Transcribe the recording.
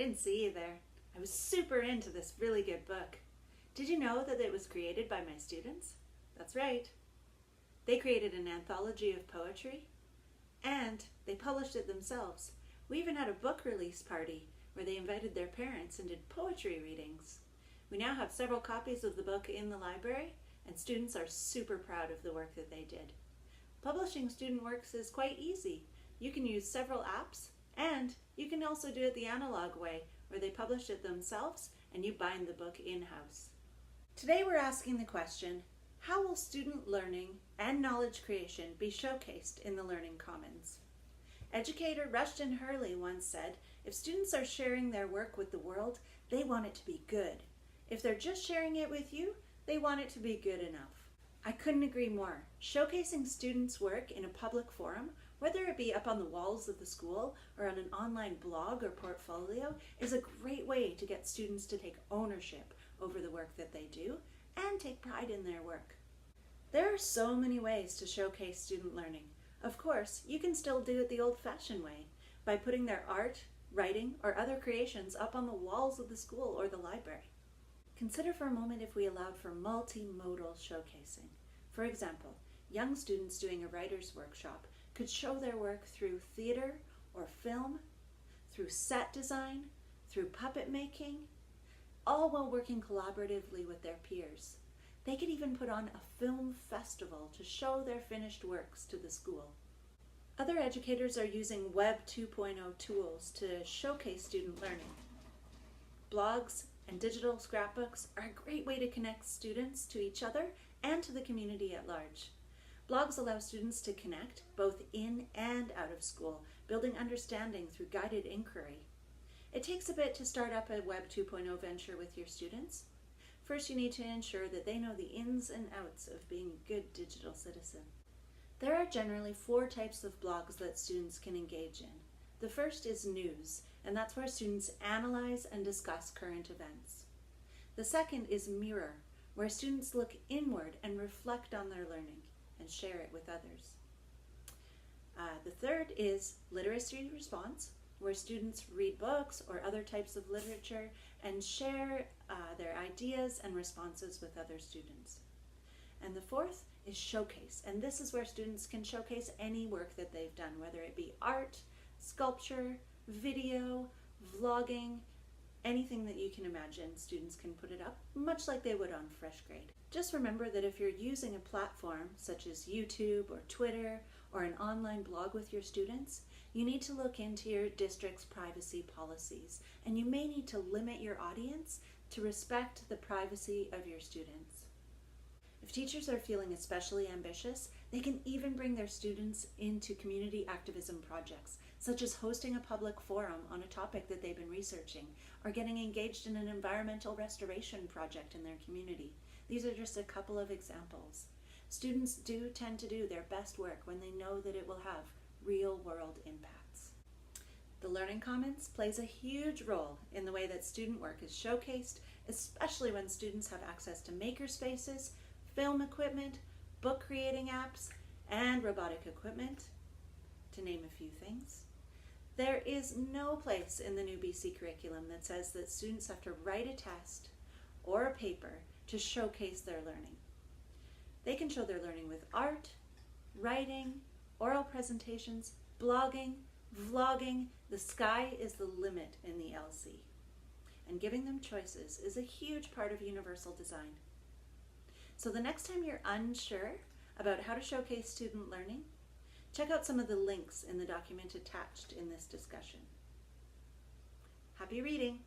didn't see you there. I was super into this really good book. Did you know that it was created by my students? That's right. They created an anthology of poetry, and they published it themselves. We even had a book release party where they invited their parents and did poetry readings. We now have several copies of the book in the library, and students are super proud of the work that they did. Publishing student works is quite easy. You can use several apps, and you can also do it the analog way, where they publish it themselves and you bind the book in-house. Today we're asking the question, how will student learning and knowledge creation be showcased in the Learning Commons? Educator Rushton Hurley once said, if students are sharing their work with the world, they want it to be good. If they're just sharing it with you, they want it to be good enough. I couldn't agree more. Showcasing students' work in a public forum, whether it be up on the walls of the school or on an online blog or portfolio, is a great way to get students to take ownership over the work that they do and take pride in their work. There are so many ways to showcase student learning. Of course, you can still do it the old-fashioned way, by putting their art, writing, or other creations up on the walls of the school or the library. Consider for a moment if we allowed for multimodal showcasing. For example, young students doing a writer's workshop could show their work through theater or film, through set design, through puppet making, all while working collaboratively with their peers. They could even put on a film festival to show their finished works to the school. Other educators are using Web 2.0 tools to showcase student learning. Blogs and digital scrapbooks are a great way to connect students to each other and to the community at large. Blogs allow students to connect both in and out of school, building understanding through guided inquiry. It takes a bit to start up a Web 2.0 venture with your students. First, you need to ensure that they know the ins and outs of being a good digital citizen. There are generally 4 types of blogs that students can engage in. The first is news, and that's where students analyze and discuss current events. The second is mirror, where students look inward and reflect on their learning and share it with others. The third is literacy response, where students read books or other types of literature and share their ideas and responses with other students. And the fourth is showcase, and this is where students can showcase any work that they've done, whether it be art, sculpture, video, vlogging, anything that you can imagine. Students can put it up, much like they would on Fresh Grade. Just remember that if you're using a platform such as YouTube or Twitter or an online blog with your students, you need to look into your district's privacy policies, and you may need to limit your audience to respect the privacy of your students. If teachers are feeling especially ambitious, they can even bring their students into community activism projects, such as hosting a public forum on a topic that they've been researching, or getting engaged in an environmental restoration project in their community. These are just a couple of examples. Students do tend to do their best work when they know that it will have real-world impacts. The Learning Commons plays a huge role in the way that student work is showcased, especially when students have access to makerspaces, film equipment, book creating apps, and robotic equipment, to name a few things. There is no place in the new BC curriculum that says that students have to write a test or a paper to showcase their learning. They can show their learning with art, writing, oral presentations, blogging, vlogging. The sky is the limit in the LC. And giving them choices is a huge part of universal design. So the next time you're unsure about how to showcase student learning, check out some of the links in the document attached in this discussion. Happy reading!